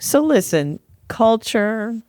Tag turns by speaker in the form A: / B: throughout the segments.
A: So listen, culture,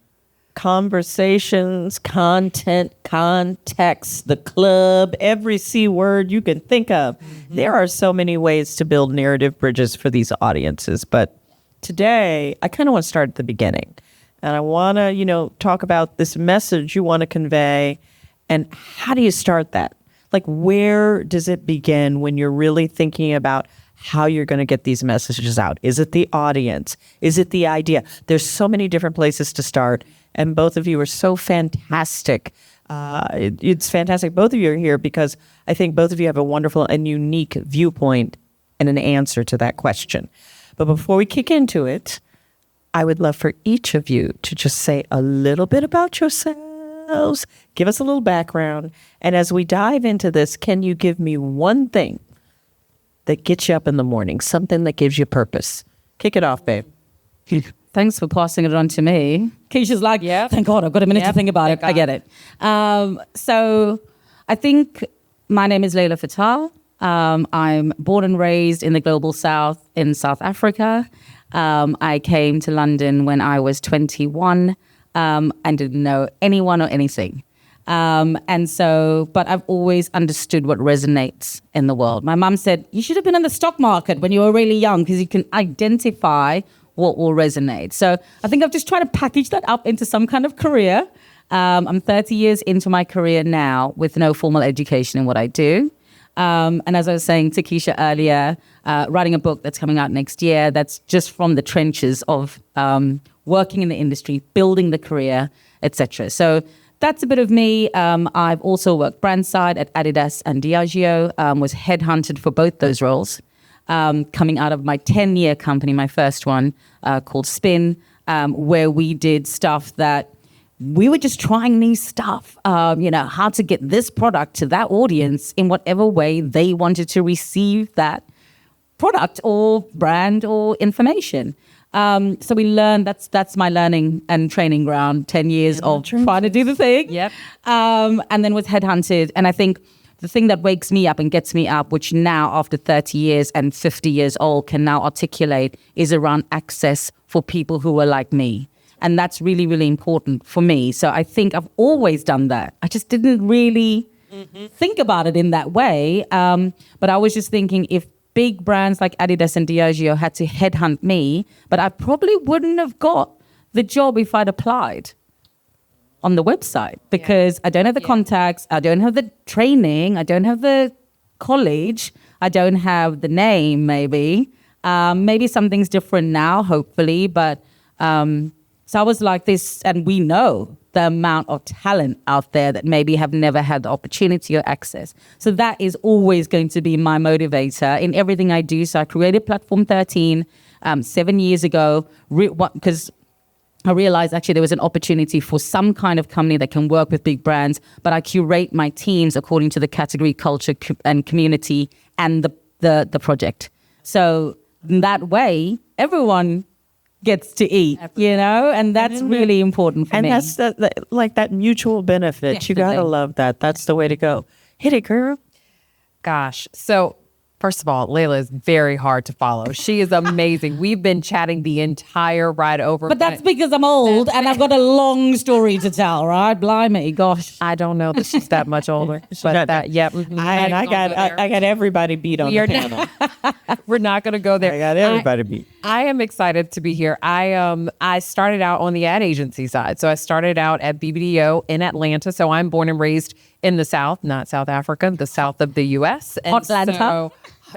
A: conversations, content, context, the club, every C word you can think of. There are so many ways to build narrative bridges for these audiences. But today, I kind of want to start at the beginning. And I want to, talk about this message you want to convey. And how do you start that? Like, where does it begin when you're really thinking about how you're going to get these messages out? Is it the audience? Is it the idea? There's so many different places to start. And both of you are so fantastic. It's fantastic. Both of you are here because I think both of you have a wonderful and unique viewpoint and an answer to that question. But before we kick into it, I would love for each of you to just say a little bit about yourselves, give us a little background. And as we dive into this, can you give me one thing that gets you up in the morning, something that gives you purpose? Kick it off, babe.
B: Thanks for passing it on to me. Keisha's like, yeah, thank God, I've got a minute to think about it. I get it. So I think my name is Leila Fataar. I'm born and raised in the global south in South Africa. I came to London when I was 21 and didn't know anyone or anything. But I've always understood what resonates in the world. My mum said, you should have been in the stock market when you were really young because you can identify what will resonate. So I think I've just tried to package that up into some kind of career. I'm 30 years into my career now with no formal education in what I do. And as I was saying to Keisha earlier, writing a book that's coming out next year, that's just from the trenches of working in the industry, building the career, etc. So that's a bit of me. I've also worked brand side at Adidas and Diageo, was headhunted for both those roles. Coming out of my 10-year company, my first one, called Spin, where we did stuff that we were just trying new stuff, how to get this product to that audience in whatever way they wanted to receive that product or brand or information. So we learned, that's my learning and training ground, 10 years of trying to do the thing.
C: Yep.
B: And then was headhunted. And I think the thing that wakes me up and gets me up, which now after 30 years and 50 years old can now articulate, is around access for people who are like me. And that's really, really important for me. So I think I've always done that. I just didn't really think about it in that way. But I was just thinking if big brands like Adidas and Diageo had to headhunt me, but I probably wouldn't have got the job if I'd applied on the website because I don't have the contacts, I don't have the training, I don't have the college, I don't have the name maybe. Maybe something's different now, hopefully, but so I was like this, and we know the amount of talent out there that maybe have never had the opportunity or access. So that is always going to be my motivator in everything I do. So I created Platform 13 7 years ago because I realized actually there was an opportunity for some kind of company that can work with big brands, but I curate my teams according to the category, culture, and community and the project. So in that way, everyone gets to eat, and that's really important for me.
A: And that's that mutual benefit.
B: Definitely.
A: You gotta love that. That's the way to go. Hit it, girl.
C: Gosh. So first of all, Leila is very hard to follow. She is amazing. We've been chatting the entire ride over.
B: But that's because I'm old and I've got a long story to tell, right? Blimey, gosh.
C: I don't know that she's that much older. But that, yep.
A: I got everybody beat on the panel.
C: We're not going to go there.
A: I got everybody beat.
C: I am excited to be here. I started out on the ad agency side. So I started out at BBDO in Atlanta. So I'm born and raised in the South, not South Africa, the South of the U.S.
B: Hot Atlanta.
C: So,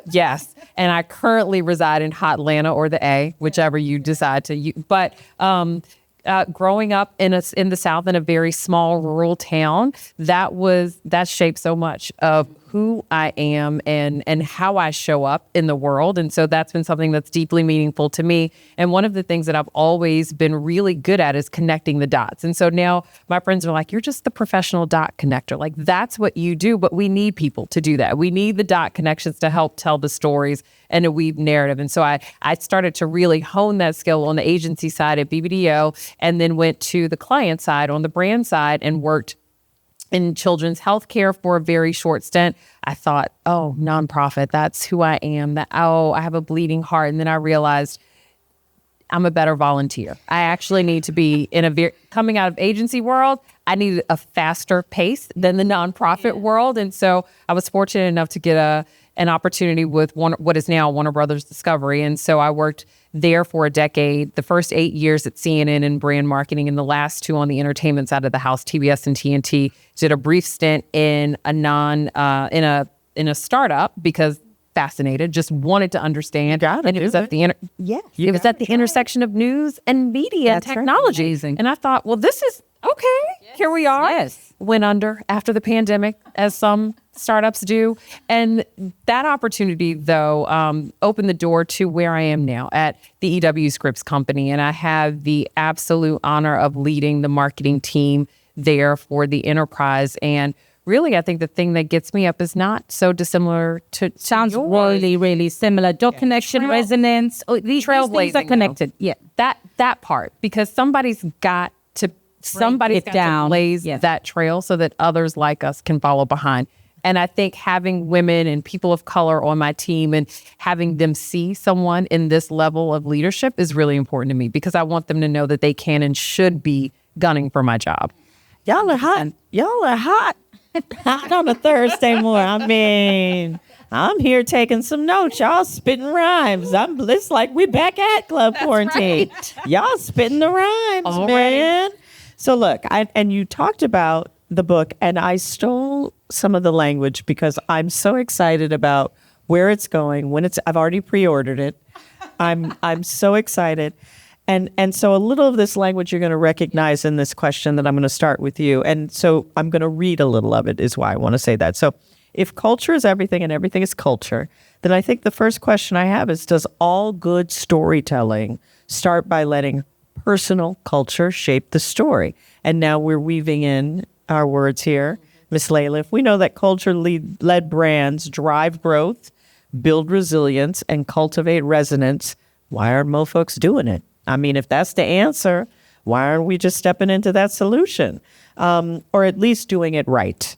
C: yes. And I currently reside in Hot Atlanta or the A, whichever you decide to use. But growing up in the South in a very small rural town, that shaped so much of who I am and how I show up in the world. And so that's been something that's deeply meaningful to me. And one of the things that I've always been really good at is connecting the dots. And so now my friends are like, you're just the professional dot connector. Like that's what you do, but we need people to do that. We need the dot connections to help tell the stories and to weave narrative. And so I started to really hone that skill on the agency side at BBDO and then went to the client side on the brand side and worked in children's healthcare for a very short stint. I thought, oh, nonprofit, that's who I am. I have a bleeding heart. And then I realized I'm a better volunteer. I actually need to be coming out of agency world. I needed a faster pace than the nonprofit world. And so I was fortunate enough to get an opportunity with what is now Warner Brothers Discovery. And so I worked there for a decade, the first 8 years at CNN in brand marketing, and the last 2 on the entertainment side of the house, TBS and TNT. Did a brief stint in a startup because fascinated, just wanted to understand. And it was at the intersection of news and media and technology.
B: Amazing.
C: And I thought, well, this is okay. Yes. Here we are.
B: Yes.
C: Went under after the pandemic, as some startups do. And that opportunity, though, opened the door to where I am now at the EW Scripps company. And I have the absolute honor of leading the marketing team there for the enterprise. And really, I think the thing that gets me up is not so dissimilar to
B: Sounds
C: yours.
B: really, really similar. Dot connection, resonance. Oh, these things are connected.
C: Though. Yeah, that part, because somebody's got to blaze that trail so that others like us can follow behind. And I think having women and people of color on my team and having them see someone in this level of leadership is really important to me, because I want them to know that they can and should be gunning for my job.
A: Y'all are hot. Hot on a Thursday morning. I mean, I'm here taking some notes. Y'all spitting rhymes. It's like we back at Club Quarantine. Right. Y'all spitting the rhymes, man. So look, and you talked about the book, and I stole some of the language because I'm so excited about where it's going. I've already pre-ordered it. I'm so excited. And so a little of this language you're going to recognize in this question that I'm going to start with you. And so I'm going to read a little of it is why I want to say that. So if culture is everything and everything is culture, then I think the first question I have is, does all good storytelling start by letting personal culture shape the story? And now we're weaving in our words here. Miss Leila, if we know that culture-led brands drive growth, build resilience, and cultivate resonance, why aren't more folks doing it? I mean, if that's the answer, why aren't we just stepping into that solution? Or at least doing it right?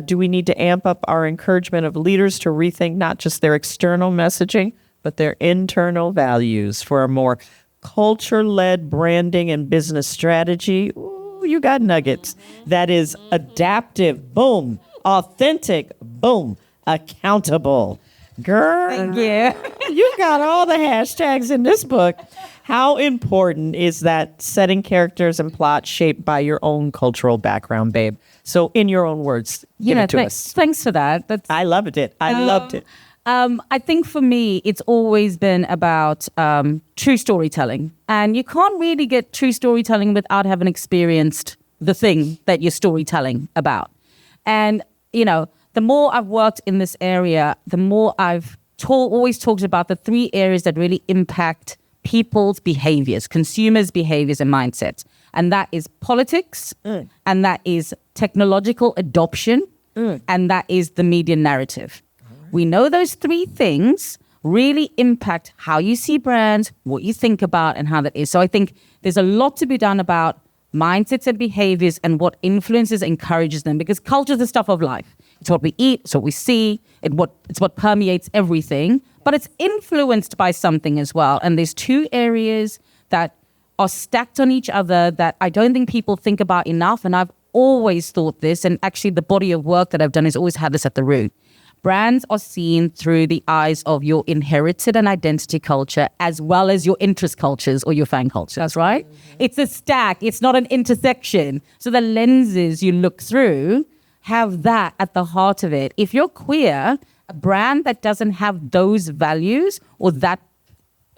A: Do we need to amp up our encouragement of leaders to rethink not just their external messaging, but their internal values for a more culture-led branding and business strategy? Ooh, you got nuggets. That is adaptive, boom. Authentic, boom. Accountable. Girl,
B: yeah,
A: you got all the hashtags in this book. How important is that setting characters and plot shaped by your own cultural background, babe? So in your own words, give it to us.
B: Thanks for that.
A: I loved it. I loved it.
B: I think for me, it's always been about true storytelling. And you can't really get true storytelling without having experienced the thing that you're storytelling about. And, the more I've worked in this area, the more I've always talked about the 3 areas that really impact people's behaviors, consumers' behaviors and mindsets. And that is politics, and that is technological adoption, and that is the media narrative. Right. We know those 3 things really impact how you see brands, what you think about, and how that is. So I think there's a lot to be done about mindsets and behaviors and what influences, encourages them, because culture is the stuff of life. It's what we eat, it's what we see, it's what permeates everything, but it's influenced by something as well. And there's 2 areas that are stacked on each other that I don't think people think about enough. And I've always thought this, and actually the body of work that I've done has always had this at the root. Brands are seen through the eyes of your inherited and identity culture, as well as your interest cultures or your fan cultures, right? Mm-hmm. It's a stack. It's not an intersection. So the lenses you look through have that at the heart of it. If you're queer, a brand that doesn't have those values, or that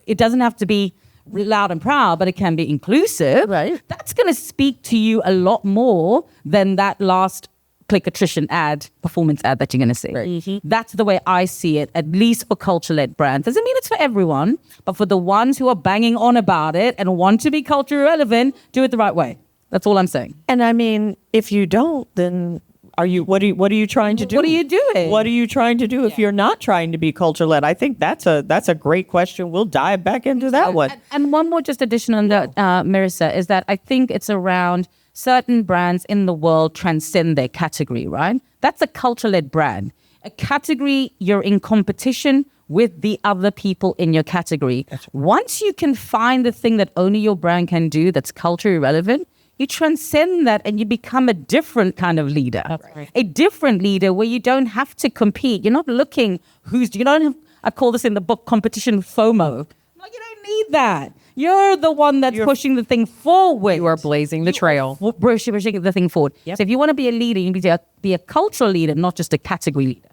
B: it doesn't have to be loud and proud, but it can be inclusive, right? That's going to speak to you a lot more than that last click attrition ad, performance ad that you're going to see. Right. Mm-hmm. That's the way I see it, at least for culture-led brands. Doesn't mean it's for everyone, but for the ones who are banging on about it and want to be culture relevant, do it the right way. That's all I'm saying.
A: And I mean, if you don't, then what are you trying to do?
B: What are you doing?
A: What are you trying to do if you're not trying to be culture-led? I think that's a great question. We'll dive back into that one.
B: And one more just addition on that, Marissa, is that I think it's around certain brands in the world transcend their category, right? That's a culture-led brand. A category, you're in competition with the other people in your category. Once you can find the thing that only your brand can do that's culturally relevant, you transcend that and you become a different kind of leader. A different leader where you don't have to compete. You're not looking I call this in the book competition FOMO. Like, you don't need that. You're the one that's pushing the thing forward.
C: You are blazing the trail.
B: Pushing the thing forward.
C: Yep.
B: So if you want to be a leader, you need to be a cultural leader, not just a category leader.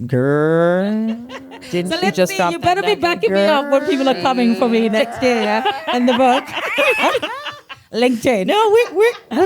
A: Girl.
C: Didn't you just stop?
B: You better be backing me up when people are coming for me next year in the book. LinkedIn.
A: No,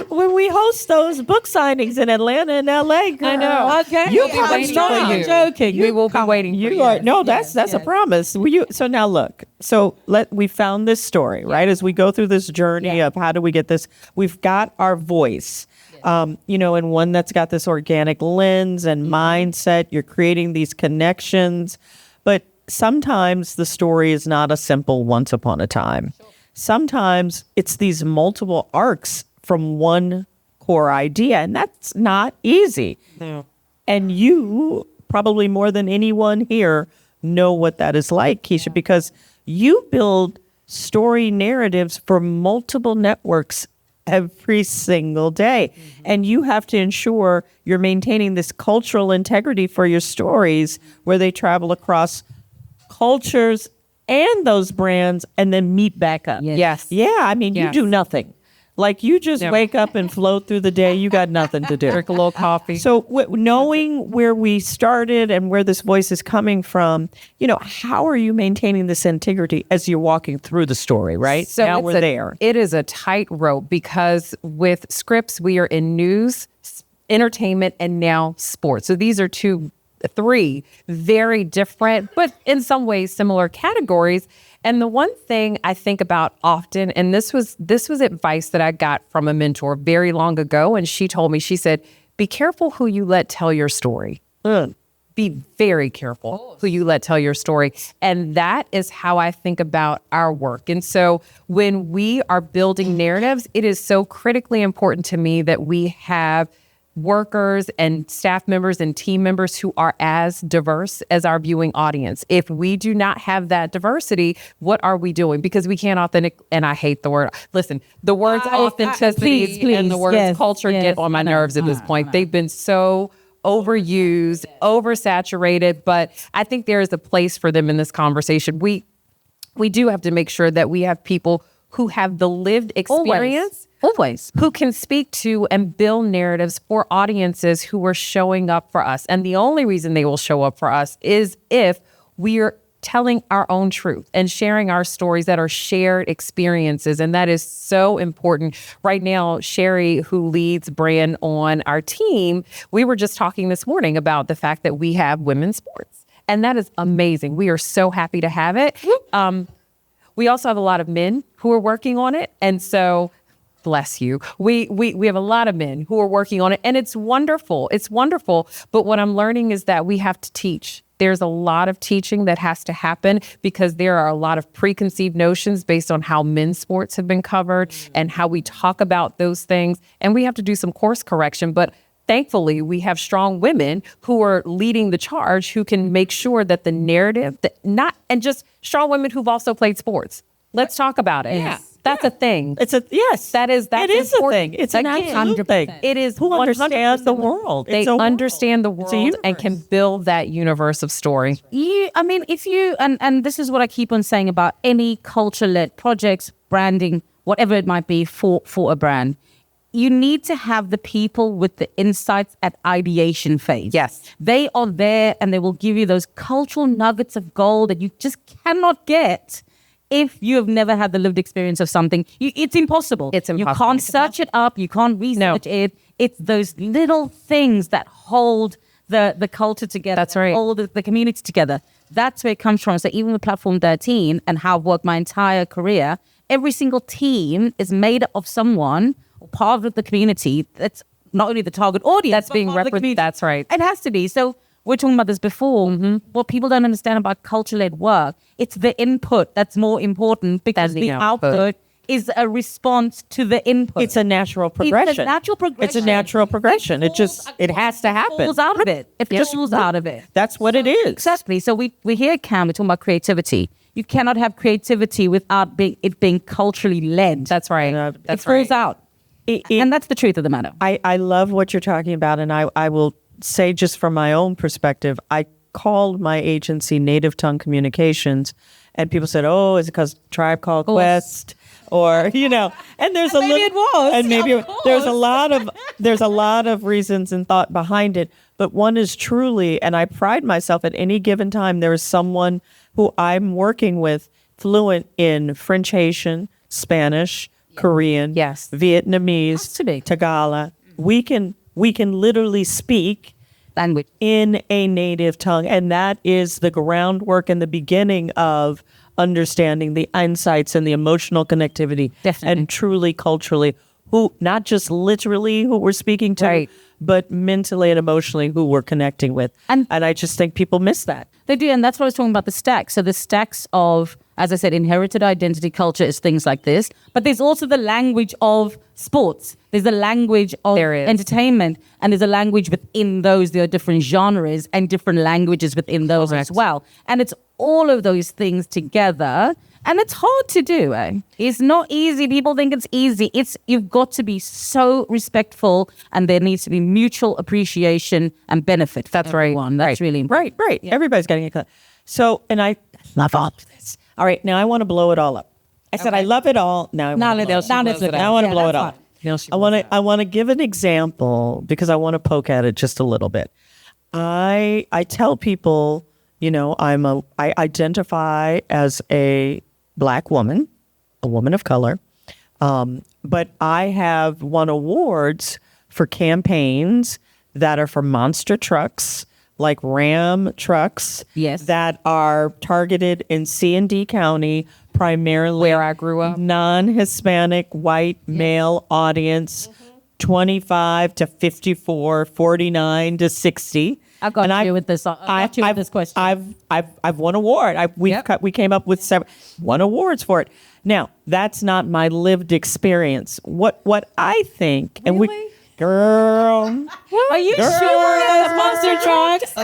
A: when we host those book signings in Atlanta and LA, girl.
C: I know.
B: Okay.
A: You
C: We'll be waiting for
A: I'm
C: you.
A: joking.
C: We will be waiting for you.
A: Are, no, that's a promise. So now look. So we found this story, right? As we go through this journey of how do we get this, we've got our voice. And one that's got this organic lens and mindset. You're creating these connections, but sometimes the story is not a simple once upon a time. Sure. Sometimes it's these multiple arcs from one core idea, and that's not easy. No. And you, probably more than anyone here, know what that is like, Keisha, because you build story narratives for multiple networks every single day. Mm-hmm. And you have to ensure you're maintaining this cultural integrity for your stories where they travel across cultures and those brands and then meet back up.
C: Yes.
A: Yeah, I mean, you do nothing. Like, you just wake up and float through the day. You got nothing to do.
C: Drink a little coffee.
A: So knowing where we started and where this voice is coming from, how are you maintaining this integrity as you're walking through the story, right?
C: So
A: now we're there.
C: It is a tightrope because with Scripps, we are in news, entertainment, and now sports. So these are three very different, but in some ways similar categories. And the one thing I think about often, and this was advice that I got from a mentor very long ago, and she told me, she said, be careful who you let tell your story. Be very careful who you let tell your story. And that is how I think about our work. And so when we are building narratives, it is so critically important to me that we have workers and staff members and team members who are as diverse as our viewing audience. If we do not have that diversity, what are we doing? Because we can't and I hate the word. Listen, the words authenticity
B: please,
C: and the words culture get on my nerves at this point. They've been so overused, oversaturated, but I think there is a place for them in this conversation. We do have to make sure that we have people who have the lived experience.
B: Always.
C: Who can speak to and build narratives for audiences who are showing up for us. And the only reason they will show up for us is if we are telling our own truth and sharing our stories that are shared experiences. And that is so important. Right now, Sherry, who leads brand on our team, we were just talking this morning about the fact that we have women's sports. And that is amazing. We are so happy to have it. We also have a lot of men who are working on it. And so bless you. We have a lot of men who are working on it, and it's wonderful. It's wonderful. But what I'm learning is that we have to teach. There's a lot of teaching that has to happen because there are a lot of preconceived notions based on how men's sports have been covered and how we talk about those things. And we have to do some course correction. But thankfully, we have strong women who are leading the charge, who can make sure that the narrative, and just strong women who've also played sports. Let's talk about it.
A: Yeah.
C: That's a thing.
A: That's
C: it is
A: a thing. It's an absolute thing.
C: It is
A: who understands the world.
C: They understand the world and can build that universe of story.
B: And this is what I keep on saying about any culture-led projects, branding, whatever it might be for a brand. You need to have the people with the insights at ideation phase.
C: Yes.
B: They are there and they will give you those cultural nuggets of gold that you just cannot get if you have never had the lived experience of something. It's impossible.
C: It's impossible.
B: You can't search it up. You can't research it. It's those little things that hold the culture together.
C: That's right.
B: Hold the community together. That's where it comes from. So even with Platform 13 and how I've worked my entire career, every single team is made up of someone or part of the community that's not only the target audience,
C: that's being represented. That's right.
B: It has to be. So we're talking about this before. What people don't understand about culture-led work, it's the input that's more important because the output is a response to the input.
A: It's a natural progression.
B: It's a natural progression.
A: It's a natural progression. It has to happen.
B: It falls out of it. It just falls out of it.
A: That's what it is.
B: Exactly. So we hear Cam, we're talking about creativity. You cannot have creativity without it being culturally led.
C: That's right.
B: It falls out. And that's the truth of the matter.
A: I love what you're talking about. And I will say, just from my own perspective, I called my agency Native Tongue Communications, and people said, "Oh, is it because Tribe Called Quest?" Or, you know, and there's a little,
B: it was,
A: and maybe
B: of
A: there's a lot of reasons and thought behind it. But one is truly, and I pride myself at any given time, there is someone who I'm working with fluent in French, Haitian, Spanish, Korean,
C: Yes.
A: Vietnamese, Tagalog. We can literally speak
B: Language.
A: in a native tongue, and that is the groundwork and the beginning of understanding the insights and the emotional connectivity.
B: Definitely.
A: And truly culturally, who not just literally who we're speaking to,
B: Right.
A: but mentally and emotionally who we're connecting with.
B: And
A: I just think people miss that.
B: They do, and that's what I was talking about, the stacks. So the stacks of, as I said, inherited identity culture is things like this. But there's also the language of sports. There's a language of
C: There is.
B: entertainment. And there's a language within those. There are different genres and different languages within those as well. And it's all of those things together. And it's hard to do, eh? It's not easy. People think it's easy. You've got to be so respectful, and there needs to be mutual appreciation and benefit.
C: That's right.
B: That's really important.
A: Right. Everybody's getting it. So, and I love all of this. All right, now I want to blow it all up. I said I love it all. Now I want to blow it all up. I want to give an example because I want to poke at it just a little bit. I tell people, you know, I identify as a Black woman, a woman of color, but I have won awards for campaigns that are for monster trucks, like Ram trucks,
B: Yes.
A: that are targeted in C&D County, primarily
C: Where I grew up.
A: non-Hispanic white male audience, 25 to 54, 49 to 60.
B: I got
A: And
B: you with this. I got you with this question.
A: I've won award. We came up with won awards for it. Now, that's not my lived experience. What I think, and we, girl,
B: Are you sure those monster trucks?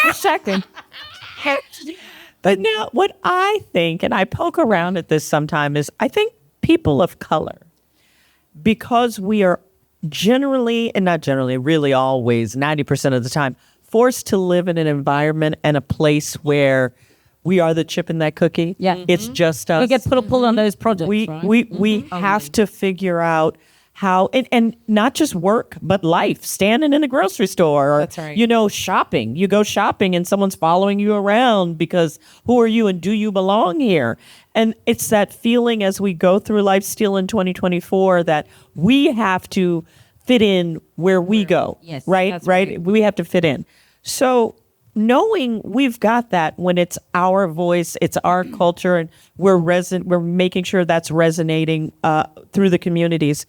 C: Just checking.
A: But now, what I think, and I poke around at this sometime, is I think people of color, because we are generally, and not generally, really always, 90% of the time, forced to live in an environment and a place where we are the chip in that cookie.
B: Yeah.
A: It's just us.
B: We get pulled on those projects,
A: We
B: right?
A: we have to figure out how, and not just work, but life, standing in a grocery store, or,
C: That's right.
A: you know, shopping. You go shopping and someone's following you around because who are you and do you belong here? And it's that feeling as we go through life still in 2024 that we have to fit in where we go.
B: Yes,
A: right?
C: that's
A: Right?
C: right.
A: We have to fit in. So knowing we've got that when it's our voice, it's our culture, and we're making sure that's resonating through the communities.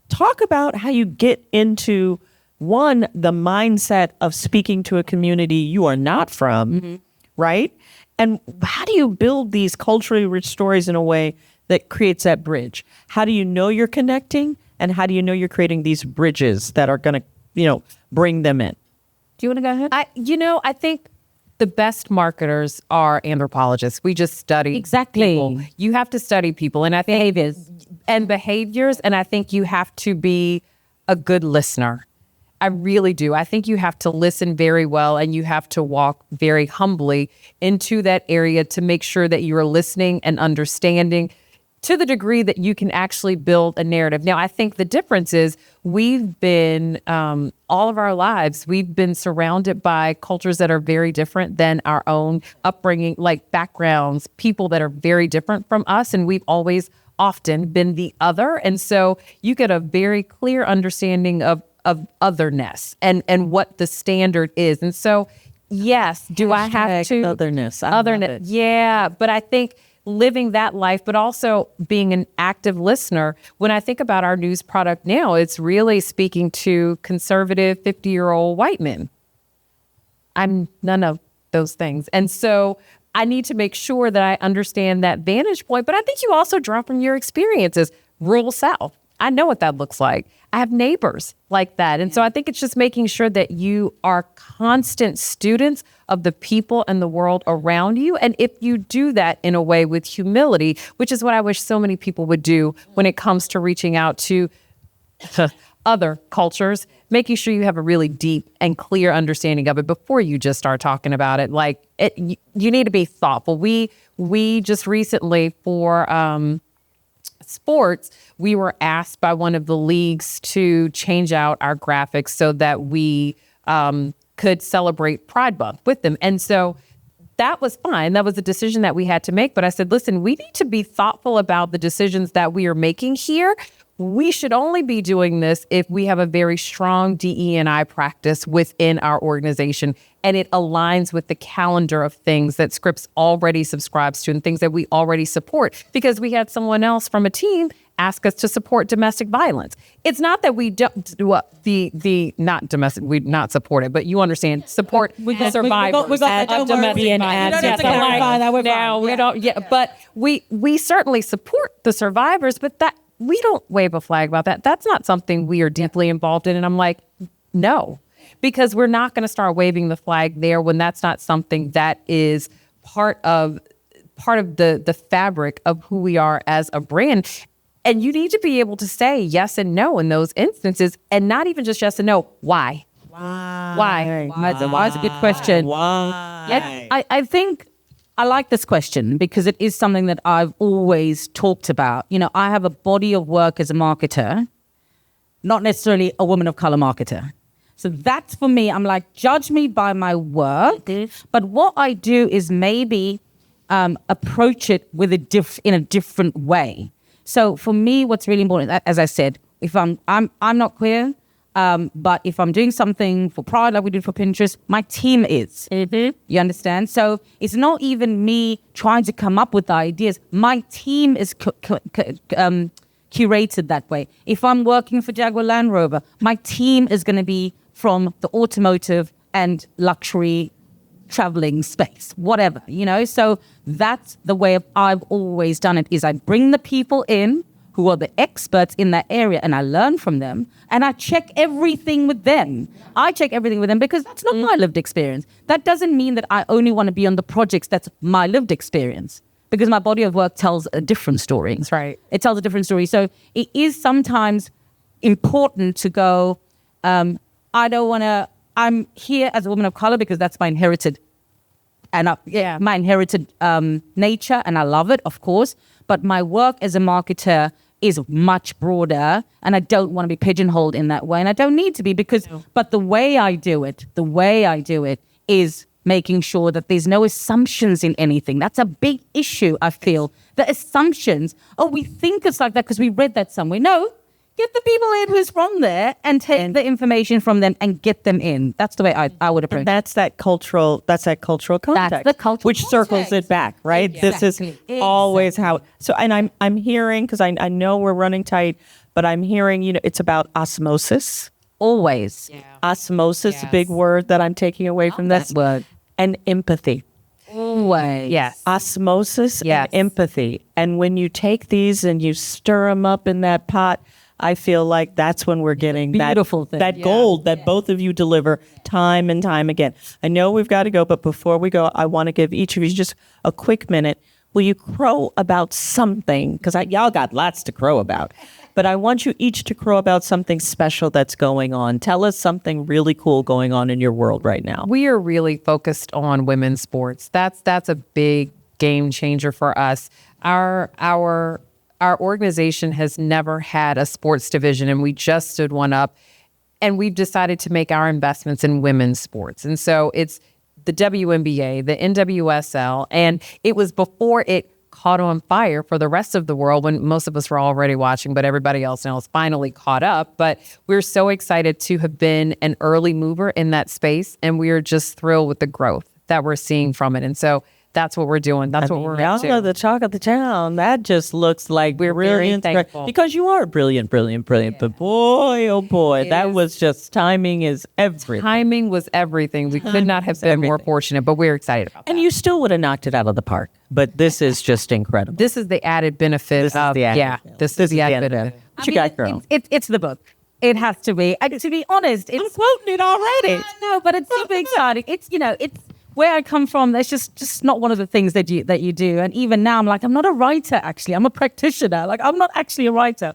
A: Talk about how you get into, one, the mindset of speaking to a community you are not from, right? And how do you build these culturally rich stories in a way that creates that bridge? How do you know you're connecting? And how do you know you're creating these bridges that are going to, bring them in?
B: Do you want to go ahead?
C: I think the best marketers are anthropologists. We just study
B: Exactly.
C: people. You have to study people, and I think behaviors, and I think you have to be a good listener. I really do. I think you have to listen very well, and you have to walk very humbly into that area to make sure that you are listening and understanding to the degree that you can actually build a narrative. Now, I think the difference is we've been, all of our lives, we've been surrounded by cultures that are very different than our own upbringing, like backgrounds, people that are very different from us. And we've always often been the other. And so you get a very clear understanding of otherness and what the standard is. And so, yes, do I have to?
A: Otherness.
C: Otherness. Yeah. But I think living that life, but also being an active listener. When I think about our news product now, it's really speaking to conservative 50-year-old white men. I'm none of those things. And so I need to make sure that I understand that vantage point. But I think you also draw from your experiences. Rural South, I know what that looks like. I have neighbors like that. And so I think it's just making sure that you are constant students of the people and the world around you. And if you do that in a way with humility, which is what I wish so many people would do when it comes to reaching out to other cultures, making sure you have a really deep and clear understanding of it before you just start talking about it. Like you need to be thoughtful. We just recently for sports, we were asked by one of the leagues to change out our graphics so that we could celebrate Pride Month with them. And so that was fine. That was a decision that we had to make. But I said, listen, we need to be thoughtful about the decisions that we are making here. We should only be doing this if we have a very strong DE&I practice within our organization and it aligns with the calendar of things that Scripps already subscribes to and things that we already support, because we had someone else from a team ask us to support domestic violence. It's not that we don't not domestic, we not support it, but you understand, support the survivors of domestic violence. But we certainly support the survivors, but that we don't wave a flag about that. That's not something we are deeply involved in. And I'm like, no, because we're not going to start waving the flag there when that's not something that is part of the fabric of who we are as a brand. And you need to be able to say yes and no in those instances, and not even just yes and no. Why? Why? Why is a good question.
A: Why?
B: I think I like this question because it is something that I've always talked about. You know, I have a body of work as a marketer, not necessarily a woman of color marketer. So that's for me, I'm like, judge me by my work. But what I do is maybe approach it with in a different way. So for me, what's really important, as I said, if I'm not queer, but if I'm doing something for Pride, like we did for Pinterest, my team is. You understand? So it's not even me trying to come up with the ideas. My team is curated that way. If I'm working for Jaguar Land Rover, my team is going to be from the automotive and luxury traveling space, whatever, you know? So that's the way I've always done it, is I bring the people in who are the experts in that area, and I learn from them, and I check everything with them. I check everything with them because that's not my lived experience. That doesn't mean that I only want to be on the projects that's my lived experience, because my body of work tells a different story.
C: That's right.
B: It tells a different story. So it is sometimes important to go, I'm here as a woman of color because that's my inherited nature, and I love it, of course. But my work as a marketer is much broader, and I don't want to be pigeonholed in that way, and I don't need to be but the way I do it is making sure that there's no assumptions in anything. That's a big issue, I feel. The assumptions, we think it's like that because we read that somewhere. No, get the people in who's from there and take the information from them and get them in. That's the way I would approach it.
A: That's that cultural context.
B: That's the cultural
A: which circles it back, right?
B: Exactly.
A: This is always how. So, and I'm hearing, because I know we're running tight, but I'm hearing, it's about osmosis.
B: Always.
A: Yeah. Osmosis, a big word that I'm taking away from this.
B: That word.
A: And empathy.
B: Always.
C: Yes.
A: Osmosis and empathy. And when you take these and you stir them up in that pot, I feel like that's when we're getting that gold that both of you deliver time and time again. I know we've got to go, but before we go, I want to give each of you just a quick minute. Will you crow about something? Because y'all got lots to crow about. But I want you each to crow about something special that's going on. Tell us something really cool going on in your world right now.
C: We are really focused on women's sports. That's a big game changer for us. Our organization has never had a sports division, and we just stood one up, and we've decided to make our investments in women's sports. And so it's the WNBA, the NWSL, and it was before it caught on fire for the rest of the world when most of us were already watching, but everybody else now is finally caught up. But we're so excited to have been an early mover in that space, and we are just thrilled with the growth that we're seeing from it. And so that's what we're doing. That's what we're
A: y'all
C: up to.
A: know the talk of the town. That just looks like
C: We're very
A: brilliant.
C: thankful.
A: Because you are brilliant. But boy, oh boy, that was just timing is everything.
C: Timing was everything. We could not have been more fortunate, but we're excited about that.
A: And you still would have knocked it out of the park. But this is just incredible.
C: This is the added benefit
A: This is
C: of
A: the added-
C: yeah. This is the added benefit.
A: What you got, girl?
B: It's the book. It has to be. And to be honest, it's
A: quoting it already.
B: no, but it's super exciting. It's it's where I come from. That's just not one of the things that you do. And even now, I'm like, I'm not a writer. Actually, I'm a practitioner. Like, I'm not actually a writer.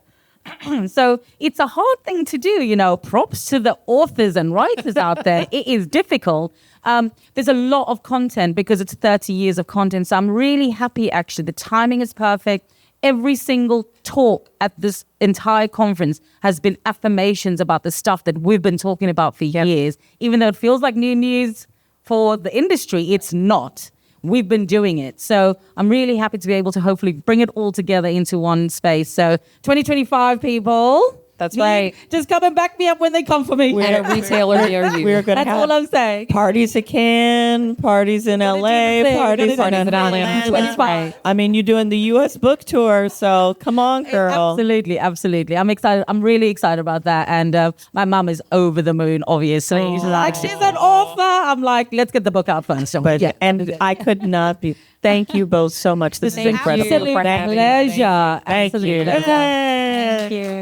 B: So it's a hard thing to do. Props to the authors and writers out there. It is difficult. There's a lot of content because it's 30 years of content. So I'm really happy. Actually, the timing is perfect. Every single talk at this entire conference has been affirmations about the stuff that we've been talking about for years. Even though it feels like new news for the industry, it's not. We've been doing it. So I'm really happy to be able to hopefully bring it all together into one space. So 2025 people.
C: That's right.
B: Just come and back me up when they come for me.
C: And a retailer near you.
A: We're going to
B: That's
A: have
B: all I'm saying.
A: parties at Cannes, parties in LA, parties in
C: Atlanta.
A: I mean, you're doing the U.S. book tour, so come on, girl.
B: Absolutely. I'm excited. I'm really excited about that. And my mum is over the moon, obviously. She's like, she's an author. I'm like, let's get the book out first. So,
A: But and I could not be. Thank you both so much. This is incredible.
B: Absolute pleasure.
A: Thank you.
B: Thank you.